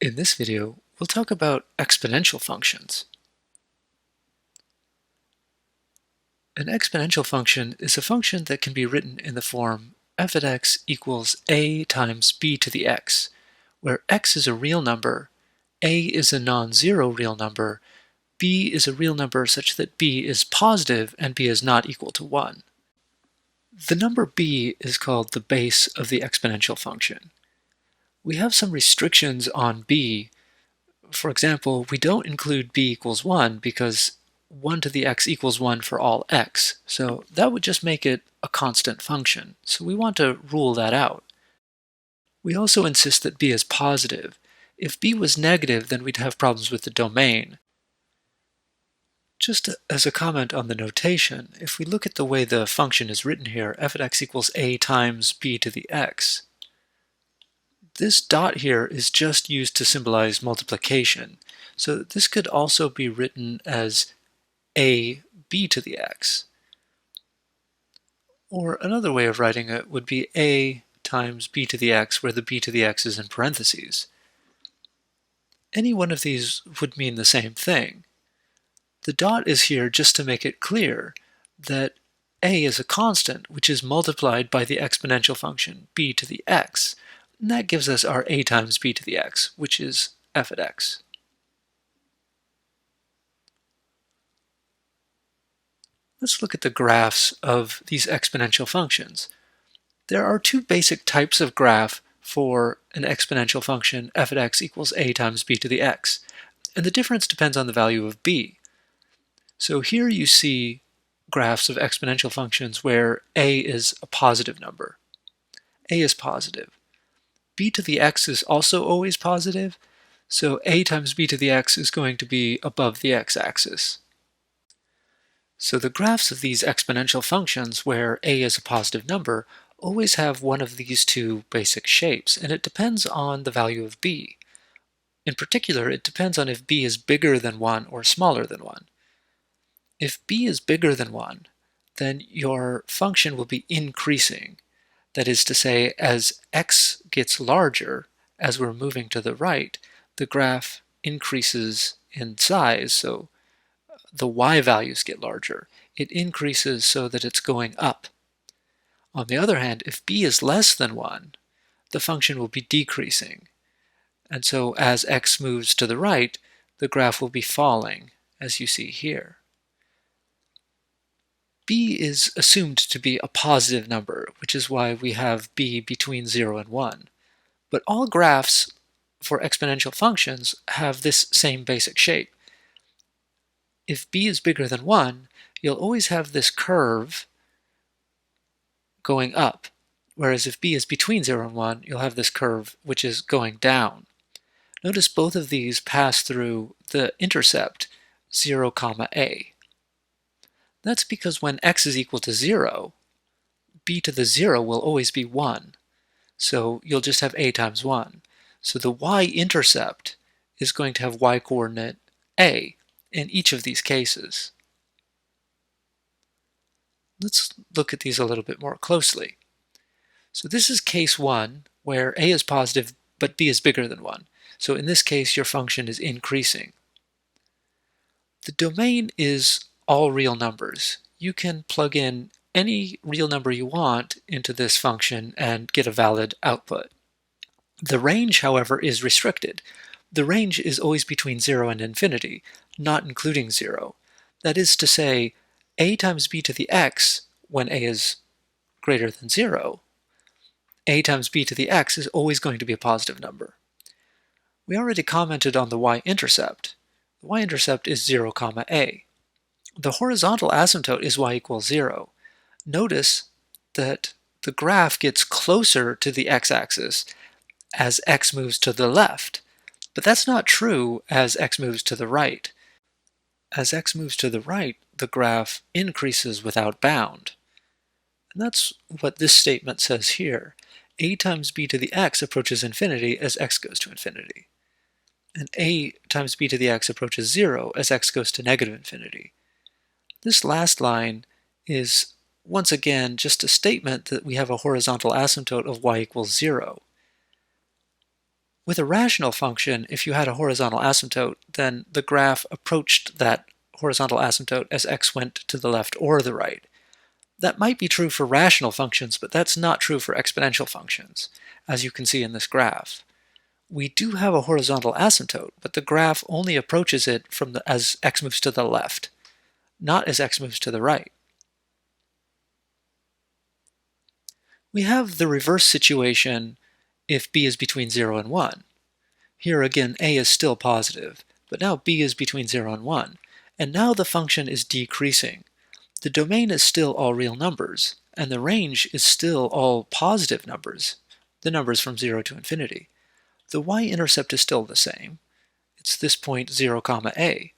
In this video, we'll talk about exponential functions. An exponential function is a function that can be written in the form f of x equals a times b to the x, where x is a real number, a is a non-zero real number, b is a real number such that b is positive and b is not equal to 1. The number b is called the base of the exponential function. We have some restrictions on b. For example, we don't include b equals 1 because 1 to the x equals 1 for all x, so that would just make it a constant function, so we want to rule that out. We also insist that b is positive. If b was negative, then we'd have problems with the domain. Just as a comment on the notation, if we look at the way the function is written here, f of x equals a times b to the x, this dot here is just used to symbolize multiplication. So this could also be written as a b to the x. Or another way of writing it would be a times b to the x, where the b to the x is in parentheses. Any one of these would mean the same thing. The dot is here just to make it clear that a is a constant, which is multiplied by the exponential function b to the x. And that gives us our a times b to the x, which is f of x. Let's look at the graphs of these exponential functions. There are two basic types of graph for an exponential function f of x equals a times b to the x, and the difference depends on the value of b. So here you see graphs of exponential functions where a is a positive number. A is positive. B to the x is also always positive, so a times b to the x is going to be above the x-axis. So the graphs of these exponential functions where a is a positive number always have one of these two basic shapes, and it depends on the value of b. In particular, it depends on if b is bigger than 1 or smaller than 1. If b is bigger than 1, then your function will be increasing. That is to say, as x gets larger, as we're moving to the right, the graph increases in size, so the y values get larger. It increases so that it's going up. On the other hand, if b is less than 1, the function will be decreasing. And so as x moves to the right, the graph will be falling, as you see here. b is assumed to be a positive number, which is why we have b between 0 and 1. But all graphs for exponential functions have this same basic shape. If b is bigger than 1, you'll always have this curve going up, whereas if b is between 0 and 1, you'll have this curve which is going down. Notice both of these pass through the intercept 0, a. That's because when x is equal to 0, b to the 0 will always be 1. So you'll just have a times 1. So the y-intercept is going to have y-coordinate a in each of these cases. Let's look at these a little bit more closely. So this is case 1, where a is positive but b is bigger than 1. So in this case, your function is increasing. The domain is all real numbers. You can plug in any real number you want into this function and get a valid output. The range, however, is restricted. The range is always between 0 and infinity, not including 0. That is to say, a times b to the x, when a is greater than 0, a times b to the x is always going to be a positive number. We already commented on the y-intercept. The y-intercept is 0, a. The horizontal asymptote is y equals 0. Notice that the graph gets closer to the x-axis as x moves to the left, but that's not true as x moves to the right. As x moves to the right, the graph increases without bound. And that's what this statement says here. A times b to the x approaches infinity as x goes to infinity. And a times b to the x approaches 0 as x goes to negative infinity. This last line is, once again, just a statement that we have a horizontal asymptote of y equals 0. With a rational function, if you had a horizontal asymptote, then the graph approached that horizontal asymptote as x went to the left or the right. That might be true for rational functions, but that's not true for exponential functions, as you can see in this graph. We do have a horizontal asymptote, but the graph only approaches it as x moves to the left, not as x moves to the right. We have the reverse situation if b is between 0 and 1. Here again, a is still positive, but now b is between 0 and 1, and now the function is decreasing. The domain is still all real numbers, and the range is still all positive numbers, the numbers from 0 to infinity. The y-intercept is still the same. It's this point 0, a.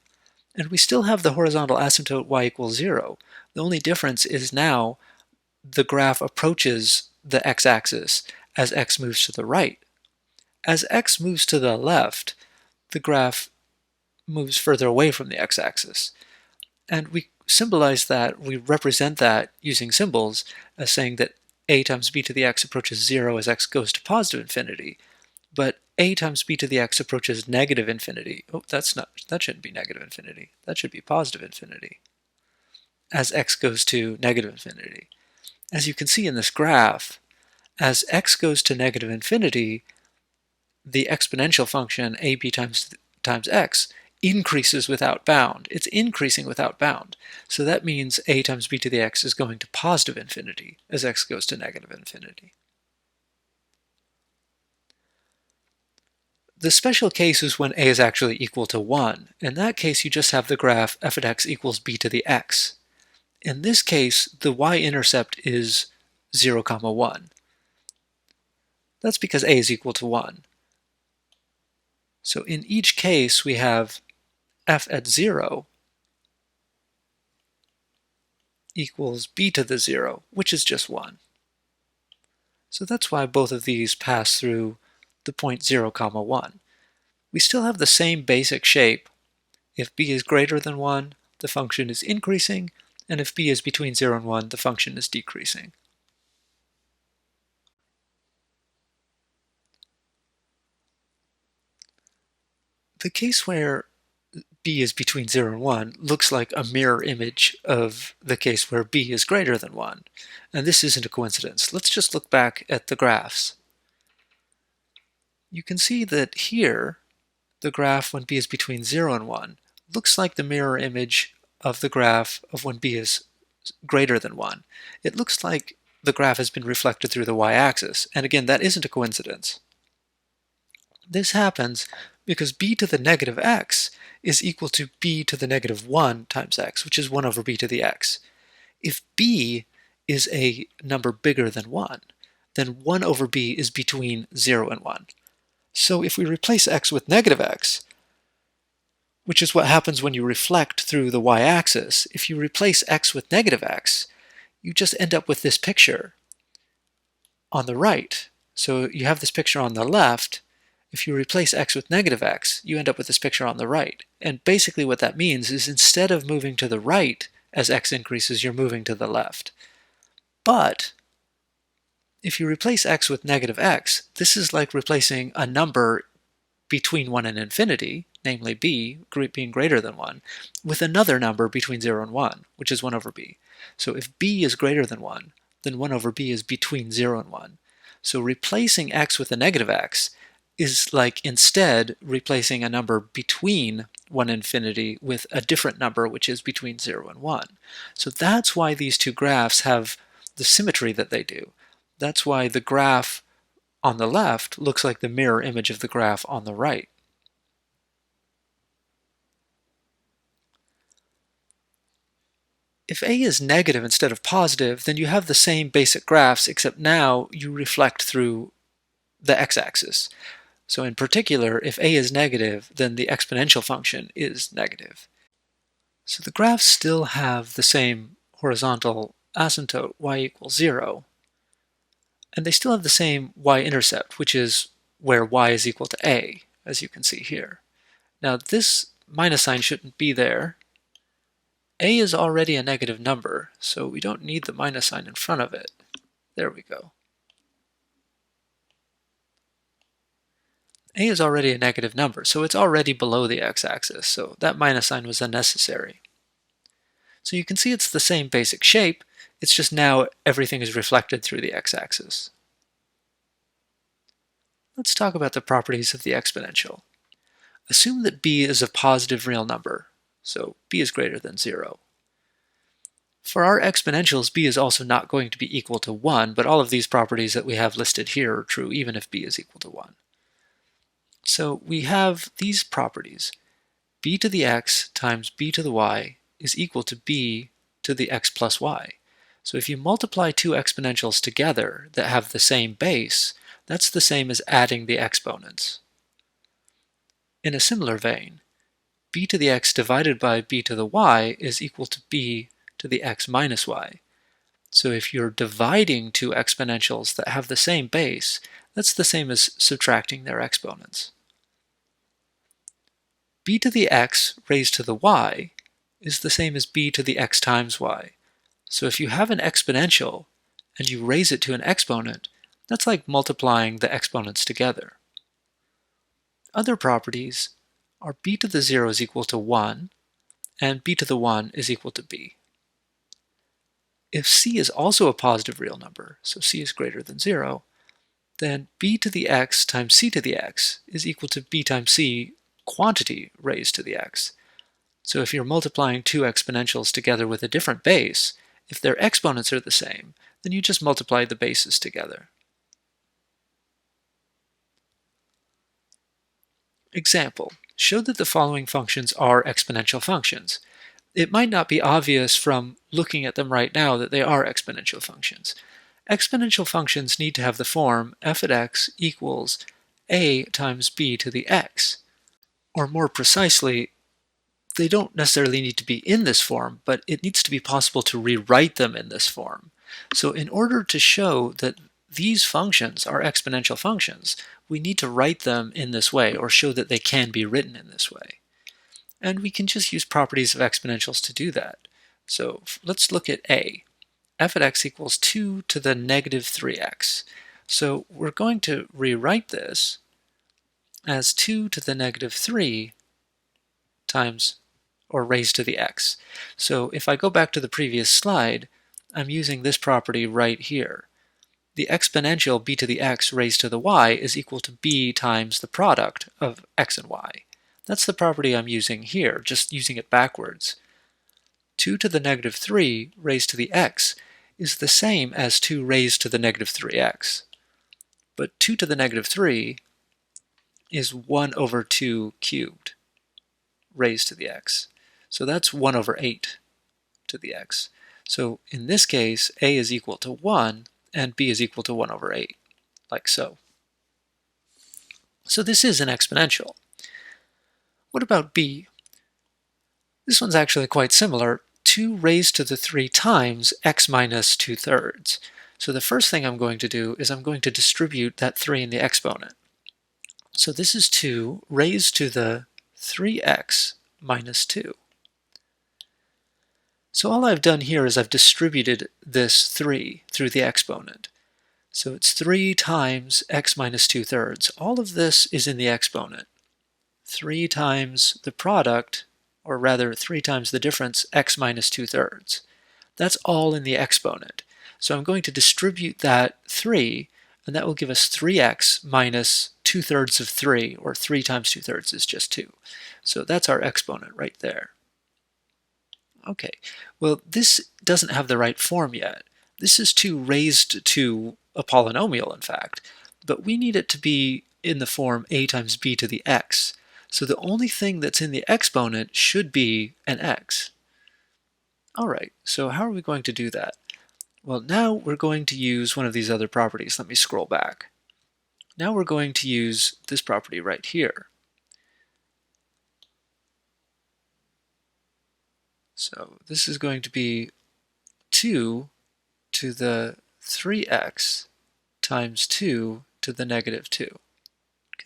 And we still have the horizontal asymptote y equals 0. The only difference is now the graph approaches the x-axis as x moves to the right. As x moves to the left, the graph moves further away from the x-axis. And we symbolize that, we represent that using symbols as saying that a times b to the x approaches 0 as x goes to positive infinity, but a times b to the x approaches negative infinity. Oh, that shouldn't be negative infinity. That should be positive infinity as x goes to negative infinity. As you can see in this graph, as x goes to negative infinity, the exponential function ab times x increases without bound. It's increasing without bound. So that means a times b to the x is going to positive infinity as x goes to negative infinity. The special case is when a is actually equal to 1. In that case, you just have the graph f at x equals b to the x. In this case, the y-intercept is 0, 1. That's because a is equal to 1. So in each case, we have f at 0 equals b to the 0, which is just 1. So that's why both of these pass through the point 0, 1. We still have the same basic shape. If b is greater than 1, the function is increasing, and if b is between 0 and 1, the function is decreasing. The case where b is between 0 and 1 looks like a mirror image of the case where b is greater than 1. And this isn't a coincidence. Let's just look back at the graphs. You can see that here, the graph when b is between 0 and 1 looks like the mirror image of the graph of when b is greater than 1. It looks like the graph has been reflected through the y-axis. And again, that isn't a coincidence. This happens because b to the negative x is equal to b to the negative 1 times x, which is 1 over b to the x. If b is a number bigger than 1, then 1 over b is between 0 and 1. So if we replace x with negative x, which is what happens when you reflect through the y-axis, if you replace x with negative x, you just end up with this picture on the right. So you have this picture on the left. If you replace x with negative x, you end up with this picture on the right. And basically what that means is instead of moving to the right as x increases, you're moving to the left. But if you replace x with negative x, this is like replacing a number between 1 and infinity, namely b being greater than 1, with another number between 0 and 1, which is 1 over b. So if b is greater than 1, then 1 over b is between 0 and 1. So replacing x with a negative x is like instead replacing a number between 1 and infinity with a different number which is between 0 and 1. So that's why these two graphs have the symmetry that they do. That's why the graph on the left looks like the mirror image of the graph on the right. If a is negative instead of positive, then you have the same basic graphs, except now you reflect through the x-axis. So in particular, if a is negative, then the exponential function is negative. So the graphs still have the same horizontal asymptote, y equals 0, and they still have the same y-intercept, which is where y is equal to a, as you can see here. Now this minus sign shouldn't be there. A is already a negative number, so we don't need the minus sign in front of it. There we go. a is already a negative number, so it's already below the x-axis, so that minus sign was unnecessary. So you can see it's the same basic shape, it's just now everything is reflected through the x-axis. Let's talk about the properties of the exponential. Assume that b is a positive real number, so b is greater than 0. For our exponentials, b is also not going to be equal to 1, but all of these properties that we have listed here are true even if b is equal to 1. So we have these properties. B to the x times b to the y is equal to b to the x plus y. So if you multiply two exponentials together that have the same base, that's the same as adding the exponents. In a similar vein, b to the x divided by b to the y is equal to b to the x minus y. So if you're dividing two exponentials that have the same base, that's the same as subtracting their exponents. B to the x raised to the y is the same as b to the x times y. So if you have an exponential and you raise it to an exponent, that's like multiplying the exponents together. Other properties are b to the 0 is equal to 1 and b to the 1 is equal to b. If c is also a positive real number, so c is greater than 0, then b to the x times c to the x is equal to b times c quantity raised to the x. So if you're multiplying two exponentials together with a different base, if their exponents are the same, then you just multiply the bases together. Example, show that the following functions are exponential functions. It might not be obvious from looking at them right now that they are exponential functions. Exponential functions need to have the form f at x equals a times b to the x. Or more precisely, they don't necessarily need to be in this form, but it needs to be possible to rewrite them in this form. So in order to show that these functions are exponential functions, we need to write them in this way or show that they can be written in this way. And we can just use properties of exponentials to do that. So let's look at a. F at x equals 2 to the negative 3x. So we're going to rewrite this as 2 to the negative 3 times or raised to the x. So if I go back to the previous slide, I'm using this property right here. The exponential b to the x raised to the y is equal to b times the product of x and y. That's the property I'm using here, just using it backwards. 2 to the negative 3 raised to the x is the same as 2 raised to the negative 3x. But 2 to the negative 3 is 1 over 2 cubed raised to the x. So that's 1 over 8 to the x. So in this case, a is equal to 1 and b is equal to 1 over 8, like so. So this is an exponential. What about b? This one's actually quite similar. 2 raised to the 3 times x minus 2/3. So the first thing I'm going to do is I'm going to distribute that 3 in the exponent. So this is 2 raised to the 3x minus 2. So all I've done here is I've distributed this 3 through the exponent. So it's 3 times x minus 2/3. All of this is in the exponent. 3 times the product, or rather 3 times the difference, x minus 2/3. That's all in the exponent. So I'm going to distribute that 3, and that will give us 3x minus 2/3 of 3, or 3 times 2/3 is just 2. So that's our exponent right there. Okay, well this doesn't have the right form yet. This is 2 raised to a polynomial, in fact, but we need it to be in the form a times b to the x. So the only thing that's in the exponent should be an x. Alright, so how are we going to do that? Well, now we're going to use one of these other properties. Let me scroll back. Now we're going to use this property right here. So this is going to be 2 to the 3x times 2 to the negative 2.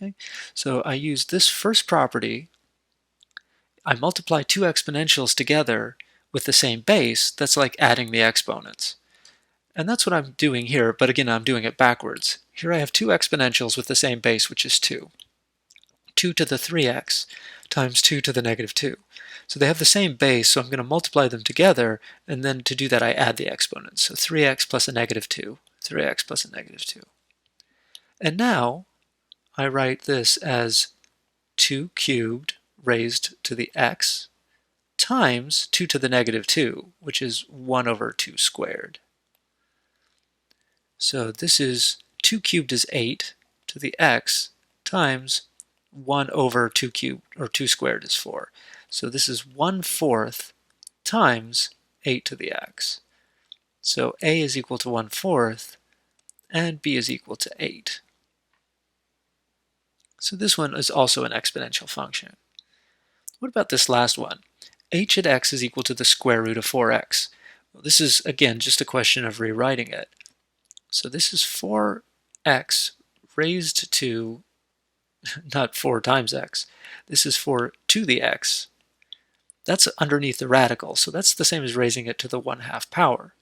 Okay, so I use this first property. I multiply two exponentials together with the same base. That's like adding the exponents. And that's what I'm doing here, but again, I'm doing it backwards. Here I have two exponentials with the same base, which is 2. 2 to the 3x times 2 to the negative 2. So they have the same base, so I'm going to multiply them together, and then to do that I add the exponents. So 3x plus a negative 2, 3x plus a negative 2. And now I write this as 2 cubed raised to the x times 2 to the negative 2, which is 1 over 2 squared. So this is 2 cubed is 8 to the x times 1 over 2 cubed, or 2 squared is 4. So this is 1/4 times 8 to the x. So a is equal to 1/4 and b is equal to 8. So this one is also an exponential function. What about this last one? H at x is equal to the square root of 4x. Well, this is, again, just a question of rewriting it. So this is 4x raised to, not 4 times x, this is 4 to the x. That's underneath the radical, so that's the same as raising it to the 1/2 power.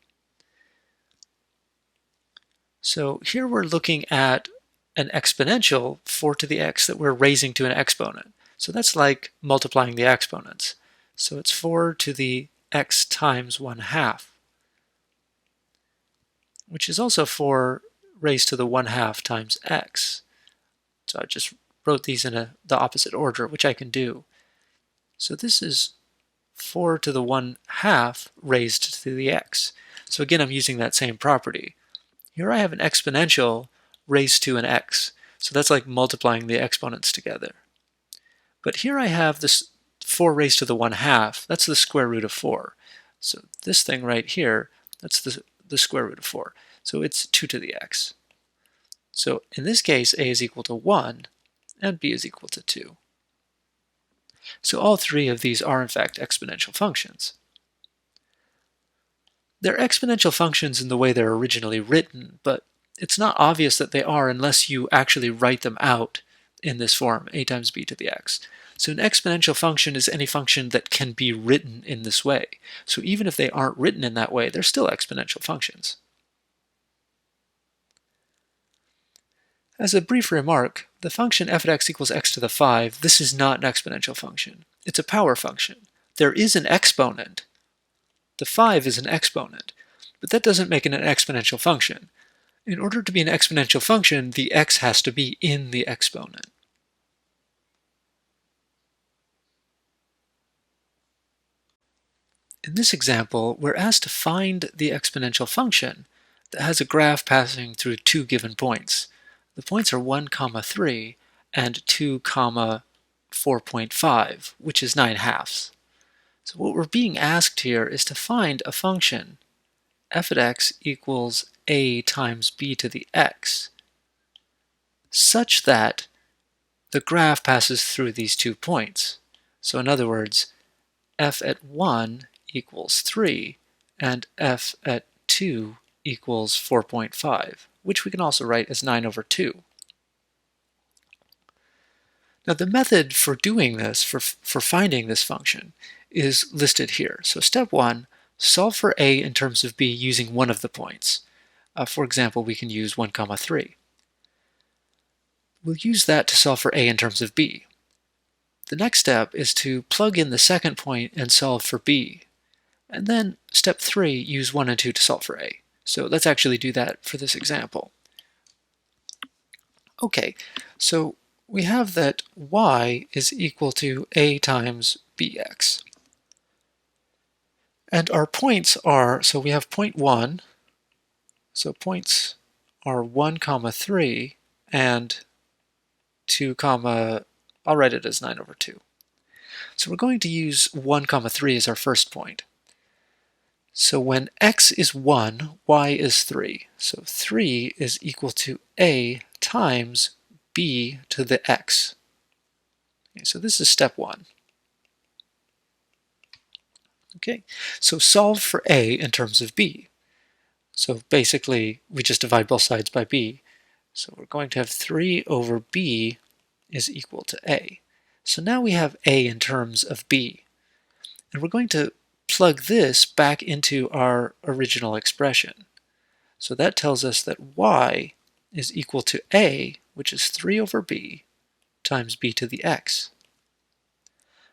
So here we're looking at an exponential 4 to the x that we're raising to an exponent. So that's like multiplying the exponents. So it's 4 to the x times 1/2, which is also 4 raised to the 1/2 times x. So I just wrote these in the opposite order, which I can do. So this is 4 to the 1/2 raised to the x. So again, I'm using that same property. Here I have an exponential raised to an x. So that's like multiplying the exponents together. But here I have this 4 raised to the 1/2. That's the square root of 4. So this thing right here, that's the square root of 4. So it's 2 to the x. So in this case, a is equal to 1 and b is equal to 2. So all three of these are in fact exponential functions. They're exponential functions in the way they're originally written, but it's not obvious that they are unless you actually write them out in this form, a times b to the x. So an exponential function is any function that can be written in this way. So even if they aren't written in that way, they're still exponential functions. As a brief remark, the function f at x equals x to the 5, this is not an exponential function. It's a power function. There is an exponent. The 5 is an exponent, but that doesn't make it an exponential function. In order to be an exponential function, the x has to be in the exponent. In this example, we're asked to find the exponential function that has a graph passing through two given points. The points are 1, 3 and 2, 4.5, which is 9/2. So what we're being asked here is to find a function f at x equals a times b to the x such that the graph passes through these 2 points. So in other words, f at 1 equals 3 and f at 2 equals 4.5, which we can also write as 9/2. Now the method for doing this, for finding this function, is listed here. So step 1, solve for a in terms of b using one of the points. For example, we can use 1, 3. We'll use that to solve for a in terms of b. The next step is to plug in the second point and solve for b. And then step 3, use 1 and 2 to solve for a. So let's actually do that for this example. Okay, so we have that y is equal to a times bx. And our points are, so we have point 1, so points are 1, 3 and 2, I'll write it as 9/2. So we're going to use 1, 3 as our first point. So when x is 1, y is 3. So 3 is equal to a times b to the x. Okay, so this is step 1. Okay, so solve for a in terms of b. So basically, we just divide both sides by b. So we're going to have 3 over b is equal to a. So now we have a in terms of b. And we're going to plug this back into our original expression. So that tells us that y is equal to a, which is 3 over b, times b to the x.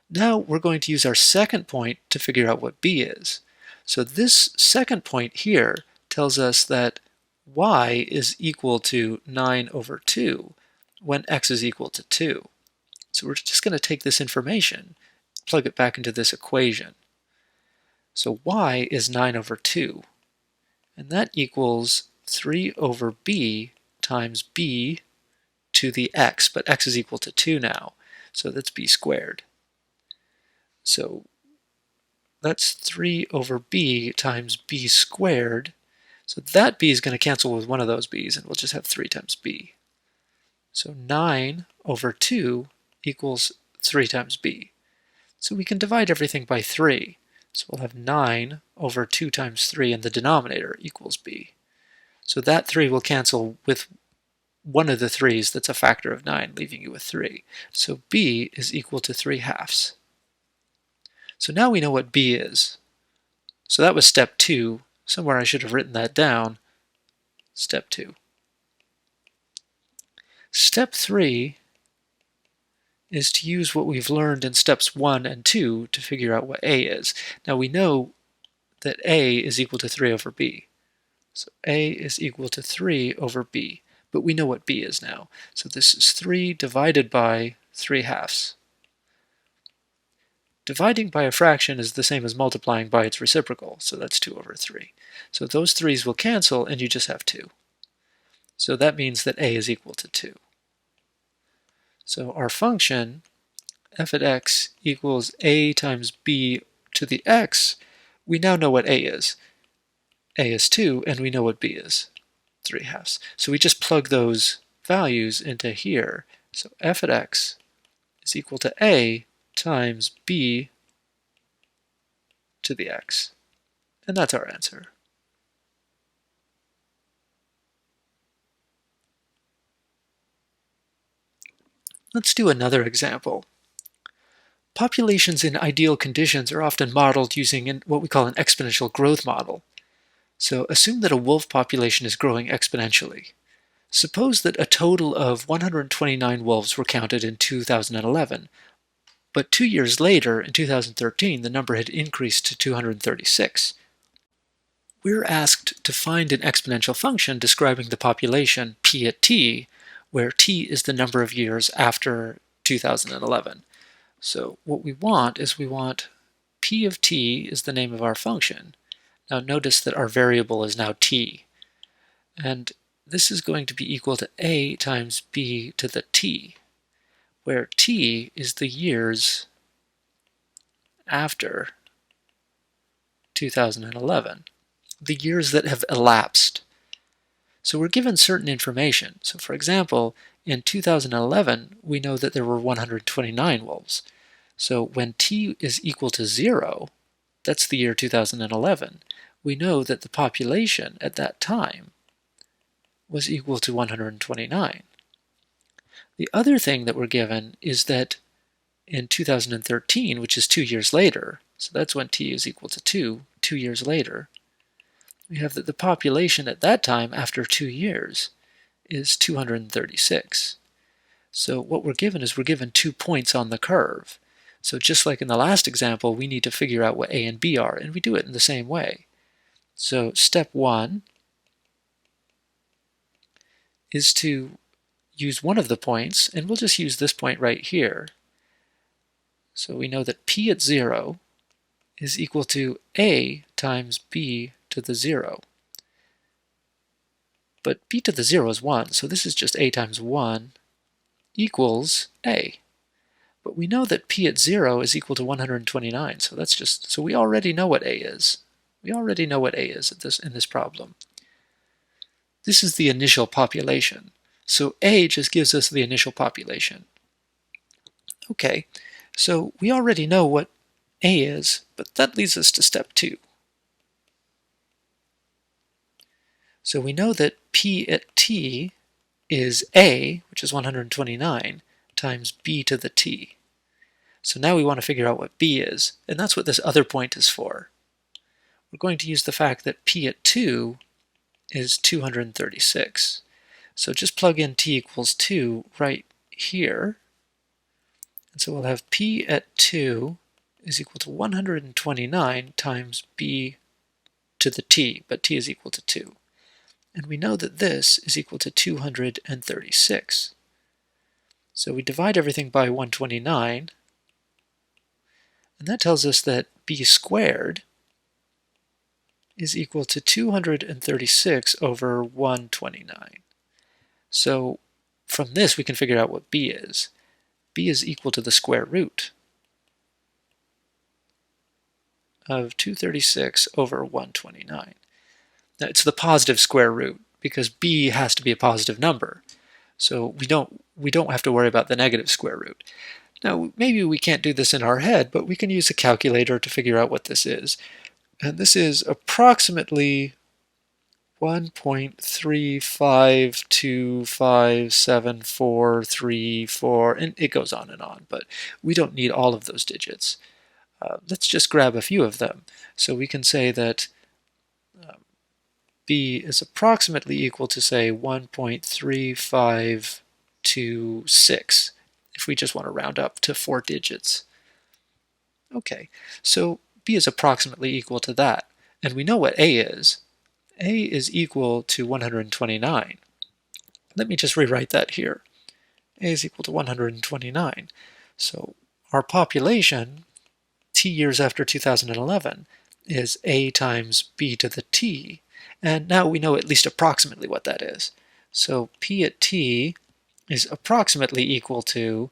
Now we're going to use our second point to figure out what b is. So this second point here tells us that y is equal to 9 over 2 when x is equal to 2. So we're just going to take this information, plug it back into this equation. So y is 9 over 2, and that equals 3 over b times b to the x, but x is equal to 2 now, so that's b squared. So that's 3 over b times b squared. So that b is going to cancel with one of those b's, and we'll just have 3 times b. So 9 over 2 equals 3 times b. So we can divide everything by 3. So we'll have 9 over 2 times 3 in the denominator equals b. So that 3 will cancel with one of the 3's that's a factor of 9, leaving you with 3. So b is equal to 3/2. So now we know what b is. So that was step 2. Somewhere I should have written that down. Step 2. Step 3 is to use what we've learned in steps 1 and 2 to figure out what a is. Now we know that a is equal to 3 over b. So a is equal to 3 over b. But we know what b is now. So this is 3 divided by 3/2. Dividing by a fraction is the same as multiplying by its reciprocal, so that's 2 over 3. So those 3's will cancel and you just have 2. So that means that a is equal to 2. So our function f at x equals a times b to the x, we now know what a is. A is 2, and we know what b is, 3/2. So we just plug those values into here. So f at x is equal to a times b to the x. And that's our answer. Let's do another example. Populations in ideal conditions are often modeled using what we call an exponential growth model. So assume that a wolf population is growing exponentially. Suppose that a total of 129 wolves were counted in 2011, but 2 years later, in 2013, the number had increased to 236. We're asked to find an exponential function describing the population p at t, where t is the number of years after 2011. So what we want is p of t is the name of our function. Now notice that our variable is now t. And this is going to be equal to a times b to the t, where t is the years after 2011, the years that have elapsed. So we're given certain information. So for example, in 2011, we know that there were 129 wolves. So when t is equal to 0, that's the year 2011, we know that the population at that time was equal to 129. The other thing that we're given is that in 2013, which is 2 years later, so that's when t is equal to 2 years later, we have that the population at that time, after 2 years, is 236. So what we're given is we're given 2 points on the curve. So just like in the last example, we need to figure out what a and b are, and we do it in the same way. So step 1 is to use one of the points, and we'll just use this point right here. So we know that p at 0 is equal to a times b to the 0. But b to the 0 is 1, so this is just a times 1 equals a. But we know that p at 0 is equal to 129, so we already know what a is. We already know what a is in this problem. This is the initial population. So a just gives us the initial population. Okay, so we already know what a is, but that leads us to step 2. So we know that p at t is a, which is 129, times b to the t. So now we want to figure out what b is, and that's what this other point is for. We're going to use the fact that p at 2 is 236. So just plug in t equals 2 right here, And so we'll have p at 2 is equal to 129 times b to the t, but t is equal to 2. And we know that this is equal to 236. So we divide everything by 129, and that tells us that b squared is equal to 236 over 129. So from this we can figure out what b is. B is equal to the square root of 236 over 129. Now it's the positive square root because b has to be a positive number. So we don't have to worry about the negative square root. Now maybe we can't do this in our head, but we can use a calculator to figure out what this is. And this is approximately 1.3525743, and it goes on, but we don't need all of those digits. Let's just grab a few of them. So we can say that b is approximately equal to, say, 1.3526, if we just want to round up to 4 digits. Okay, so b is approximately equal to that, and we know what a is. A is equal to 129. Let me just rewrite that here. A is equal to 129. So our population, t years after 2011, is a times b to the t, and now we know at least approximately what that is. So p at t is approximately equal to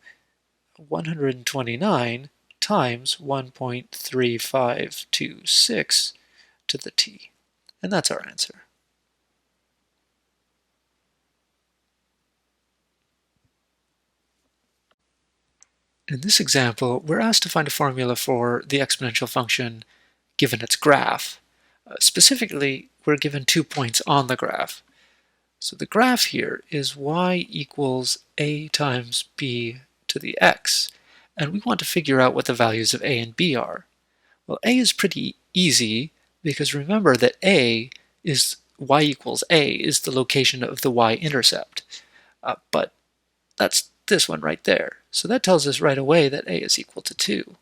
129 times 1.3526 to the t. And that's our answer. In this example, we're asked to find a formula for the exponential function given its graph. Specifically, we're given 2 points on the graph. So the graph here is y equals a times b to the x, and we want to figure out what the values of a and b are. Well, a is pretty easy because remember that y equals a is the location of the y-intercept, but that's this one right there. So that tells us right away that a is equal to 2.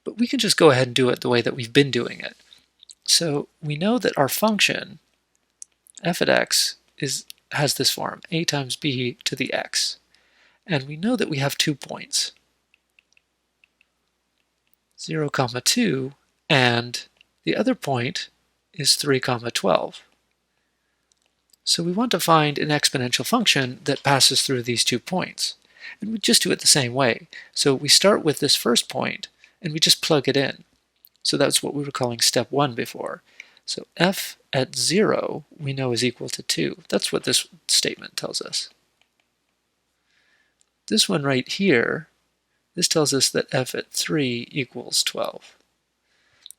But we can just go ahead and do it the way that we've been doing it. So we know that our function f at x has this form, a times b to the x. And we know that we have 2 points, 0, 2, and the other point is 3, 12. So we want to find an exponential function that passes through these 2 points. And we just do it the same way. So we start with this first point, and we just plug it in. So that's what we were calling step 1 before. So f at 0 we know is equal to 2. That's what this statement tells us. This one right here, this tells us that f at 3 equals 12.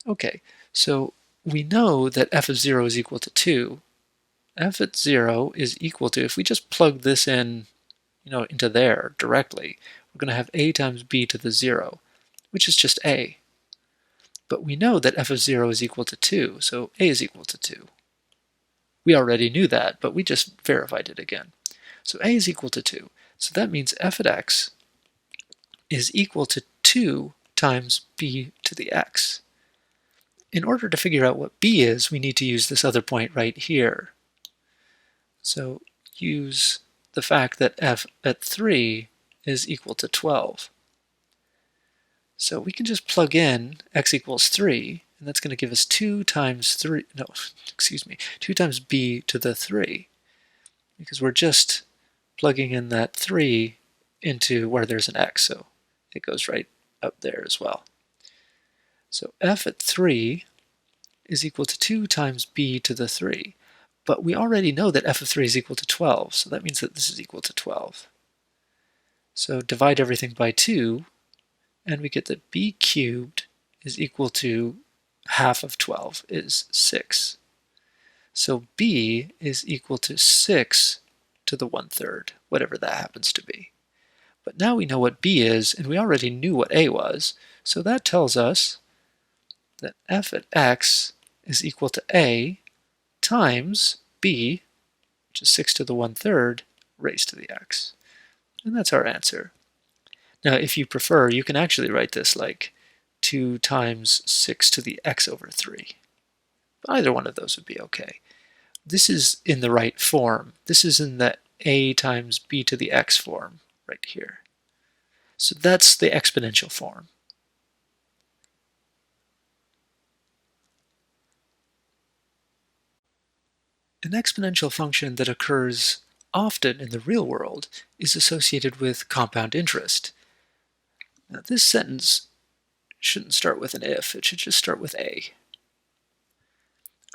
Okay, so we know that f of 0 is equal to 2. F at 0 is equal to, if we just plug this in, into there directly, we're going to have a times b to the 0, which is just a. But we know that f of 0 is equal to 2, so a is equal to 2. We already knew that, but we just verified it again. So a is equal to 2. So that means f at x is equal to 2 times b to the x. In order to figure out what b is, we need to use this other point right here. So use the fact that f at 3 is equal to 12. So we can just plug in x equals 3, and that's going to give us 2 times b to the 3, because we're just plugging in that 3 into where there's an x, so it goes right up there as well. So f at 3 is equal to 2 times b to the 3. But we already know that f of 3 is equal to 12, so that means that this is equal to 12. So divide everything by 2, and we get that b cubed is equal to half of 12 is 6. So b is equal to 6 to the 1/3, whatever that happens to be. But now we know what b is, and we already knew what a was, so that tells us that f at x is equal to a times b, which is 6 to the 1/3, raised to the x. And that's our answer. Now, if you prefer, you can actually write this like 2 times 6 to the x over 3. Either one of those would be okay. This is in the right form. This is in the a times b to the x form right here. So that's the exponential form. An exponential function that occurs often in the real world is associated with compound interest. Now, this sentence shouldn't start with an if, it should just start with a.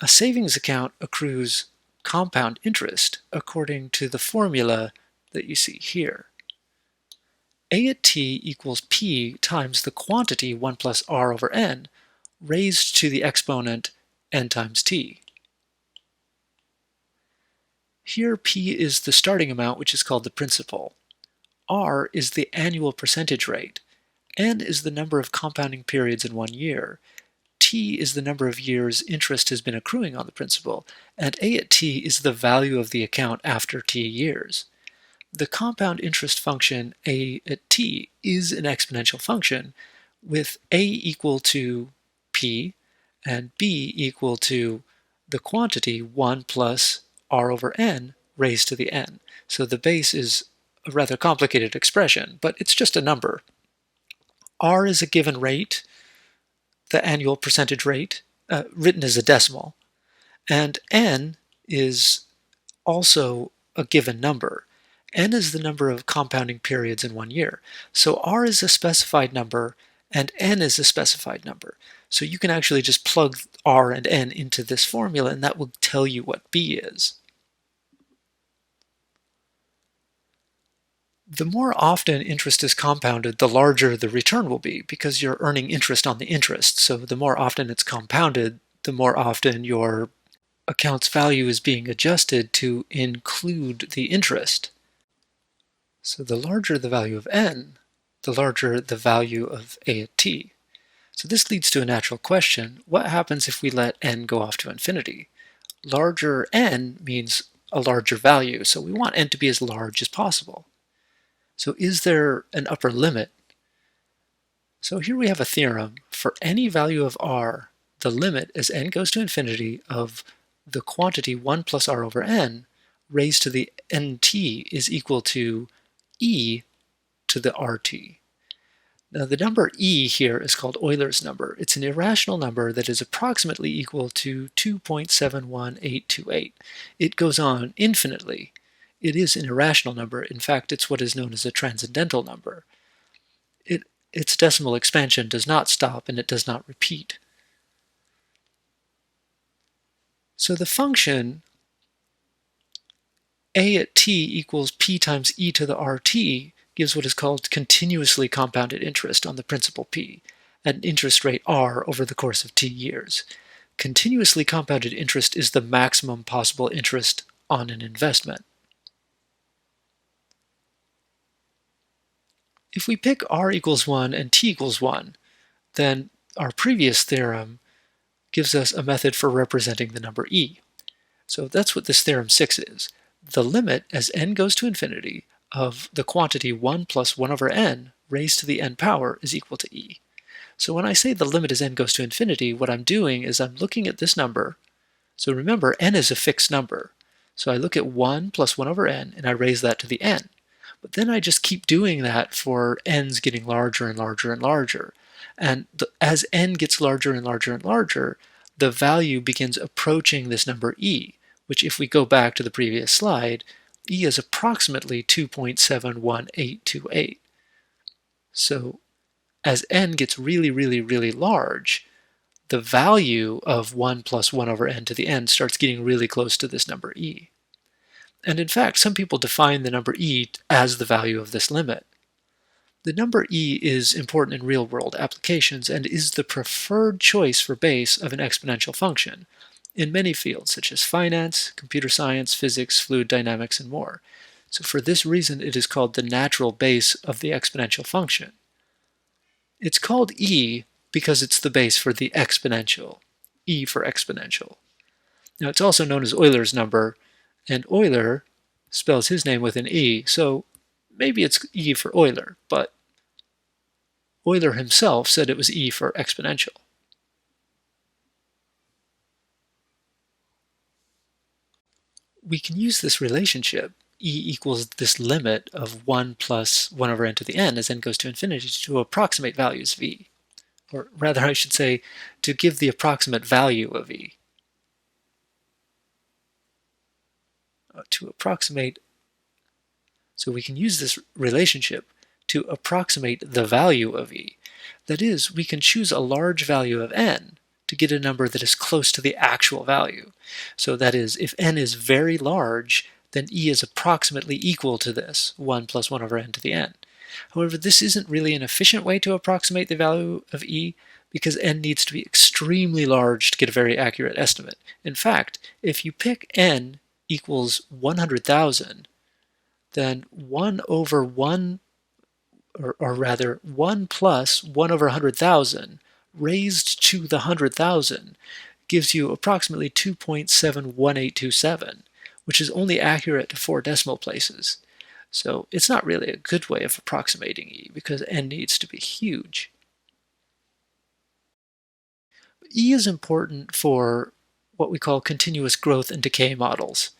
A savings account accrues compound interest according to the formula that you see here. A at t equals p times the quantity 1 plus r over n raised to the exponent n times t. Here p is the starting amount, which is called the principal. R is the annual percentage rate. N is the number of compounding periods in 1 year. T is the number of years interest has been accruing on the principal, and A at t is the value of the account after t years. The compound interest function A at t is an exponential function with A equal to p and b equal to the quantity 1 plus r over n raised to the n. So the base is a rather complicated expression, but it's just a number. R is a given rate, the annual percentage rate, written as a decimal, and n is also a given number. N is the number of compounding periods in 1 year. So R is a specified number and n is a specified number. So you can actually just plug R and n into this formula and that will tell you what B is. The more often interest is compounded, the larger the return will be because you're earning interest on the interest. So the more often it's compounded, the more often your account's value is being adjusted to include the interest. So the larger the value of n, the larger the value of a at t. So this leads to a natural question: what happens if we let n go off to infinity? Larger n means a larger value, so we want n to be as large as possible. So is there an upper limit? So here we have a theorem. For any value of r, the limit as n goes to infinity of the quantity 1 plus r over n raised to the nt is equal to e to the rt. Now the number e here is called Euler's number. It's an irrational number that is approximately equal to 2.71828. It goes on infinitely. It is an irrational number. In fact, it's what is known as a transcendental number. Its decimal expansion does not stop and it does not repeat. So the function a at t equals p times e to the rt gives what is called continuously compounded interest on the principal p at an interest rate r over the course of t years. Continuously compounded interest is the maximum possible interest on an investment. If we pick r equals 1 and t equals 1, then our previous theorem gives us a method for representing the number e. So that's what this theorem 6 is. The limit as n goes to infinity of the quantity 1 plus 1 over n raised to the n power is equal to e. So when I say the limit as n goes to infinity, what I'm doing is I'm looking at this number. So remember, n is a fixed number. So I look at 1 plus 1 over n and I raise that to the n. But then I just keep doing that for n's getting larger and larger and larger. And as n gets larger and larger and larger, the value begins approaching this number e, which if we go back to the previous slide, e is approximately 2.71828. So as n gets really, really, really large, the value of 1 plus 1 over n to the n starts getting really close to this number e. And in fact, some people define the number e as the value of this limit. The number e is important in real-world applications and is the preferred choice for base of an exponential function in many fields such as finance, computer science, physics, fluid dynamics, and more. So for this reason, it is called the natural base of the exponential function. It's called e because it's the base for the exponential, e for exponential. Now it's also known as Euler's number, and Euler spells his name with an E, so maybe it's E for Euler, but Euler himself said it was E for exponential. We can use this relationship, E equals this limit of 1 plus 1 over n to the n as n goes to infinity, to approximate values of E. Or rather, I should say, to give the approximate value of E. To approximate, so we can use this relationship to approximate the value of E. That is, we can choose a large value of n to get a number that is close to the actual value. So that is, if n is very large, then E is approximately equal to this, 1 plus 1 over n to the n. However, this isn't really an efficient way to approximate the value of E, because n needs to be extremely large to get a very accurate estimate. In fact, if you pick n equals 100,000, then 1 over 1, or rather 1 plus 1 over 100,000 raised to the 100,000 gives you approximately 2.71827, which is only accurate to 4 decimal places. So it's not really a good way of approximating E, because n needs to be huge. E is important for what we call continuous growth and decay models.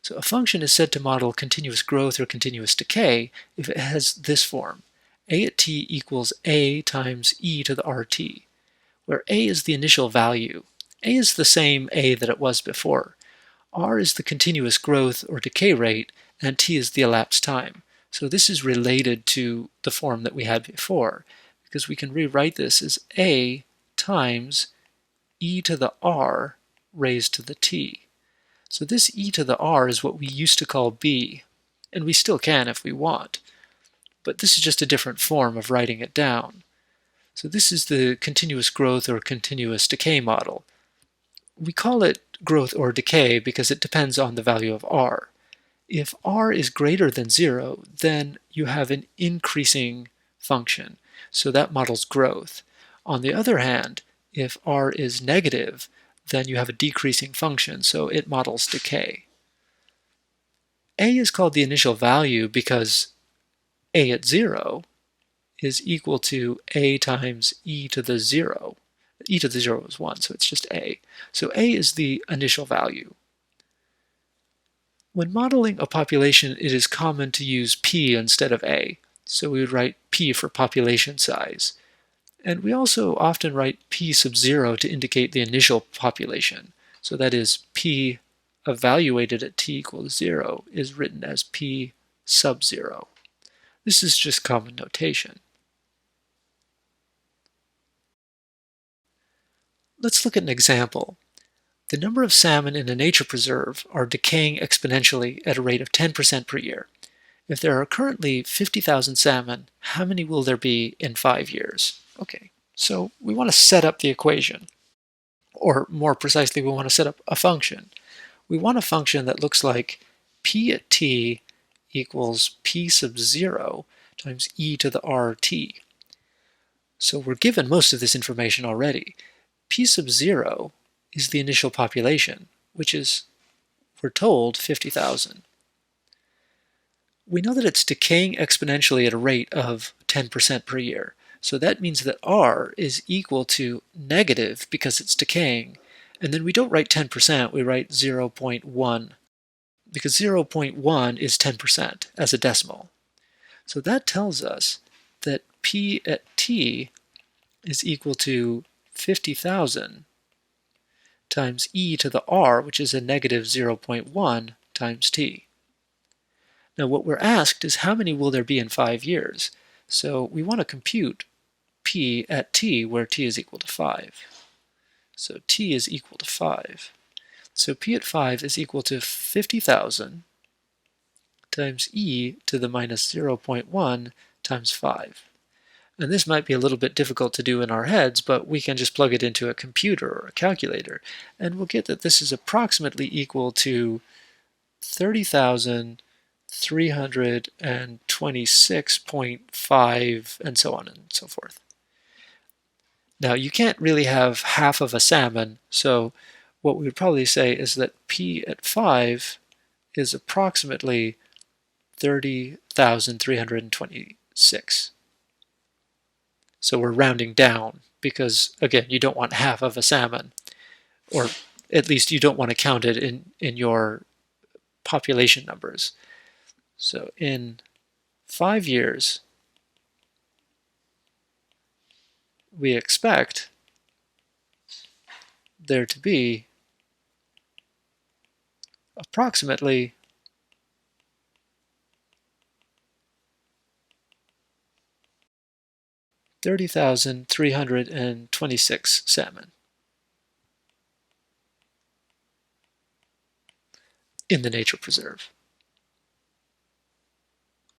So a function is said to model continuous growth or continuous decay if it has this form: a at t equals a times e to the rt, where a is the initial value. A is the same a that it was before. R is the continuous growth or decay rate, and t is the elapsed time. So this is related to the form that we had before, because we can rewrite this as a times e to the r raised to the t. So this e to the r is what we used to call b, and we still can if we want. But this is just a different form of writing it down. So this is the continuous growth or continuous decay model. We call it growth or decay because it depends on the value of r. If r is greater than 0, then you have an increasing function, so that models growth. On the other hand, if r is negative, then you have a decreasing function, so it models decay. A is called the initial value because a at 0 is equal to a times e to the 0. E to the 0 is 1, so it's just a. So a is the initial value. When modeling a population, it is common to use p instead of a. So we would write p for population size. And we also often write p sub 0 to indicate the initial population. So that is, p evaluated at t equals 0 is written as p sub 0. This is just common notation. Let's look at an example. The number of salmon in a nature preserve are decaying exponentially at a rate of 10% per year. If there are currently 50,000 salmon, how many will there be in 5 years? Okay, so we want to set up the equation. Or more precisely, we want to set up a function. We want a function that looks like p at t equals p sub 0 times e to the rt. So we're given most of this information already. P sub 0 is the initial population, which is, we're told, 50,000. We know that it's decaying exponentially at a rate of 10% per year. So that means that r is equal to negative because it's decaying. And then we don't write 10%, we write 0.1, because 0.1 is 10% as a decimal. So that tells us that p at t is equal to 50,000 times e to the r, which is a negative 0.1 times t. Now what we're asked is how many will there be in 5 years? So we want to compute p at t, where t is equal to 5. So t is equal to 5. So p at 5 is equal to 50,000 times e to the minus 0.1 times 5. And this might be a little bit difficult to do in our heads, but we can just plug it into a computer or a calculator, and we'll get that this is approximately equal to 30,326.5, and so on and so forth. Now, you can't really have half of a salmon, so what we would probably say is that p at 5 is approximately 30,326. So we're rounding down because, again, you don't want half of a salmon, or at least you don't want to count it in your population numbers. So in 5 years, we expect there to be approximately 30,326 salmon in the nature preserve.